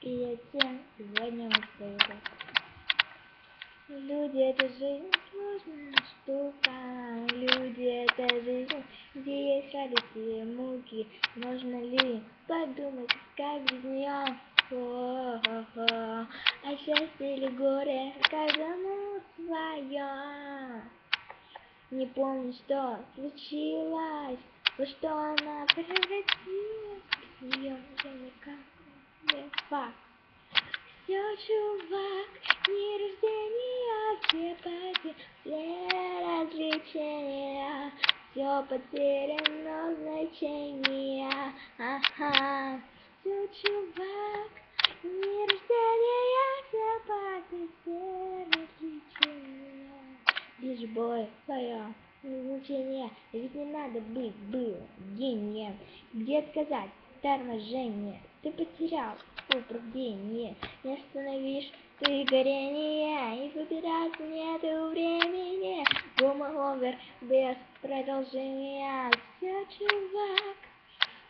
И я тем сегодня устаю. Люди — это жизнь, сложная штука. Люди — это жизнь, где есть радости и муки. Можно ли подумать, как без нее? О-хо-хо. А счастье или горе каждому свое. Не помню, что случилось, во что она превратилась. Ее уже никак не факт. Все, чувак, дни рождения, все потеряны, все развлечения, все потеряно значение. Ага. Все, чувак, дни рождения, все потеряно, все развлечения. Лишь бой свое значение, ведь не надо быть гением. Где отказать торможение? Ты потерял управление, не остановишь ты горение, и выбираться нету времени. Гумовер без продолжения. Все, чувак,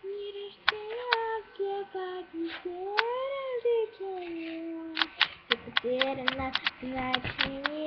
не рождения, все потеряно, все потеряно значение.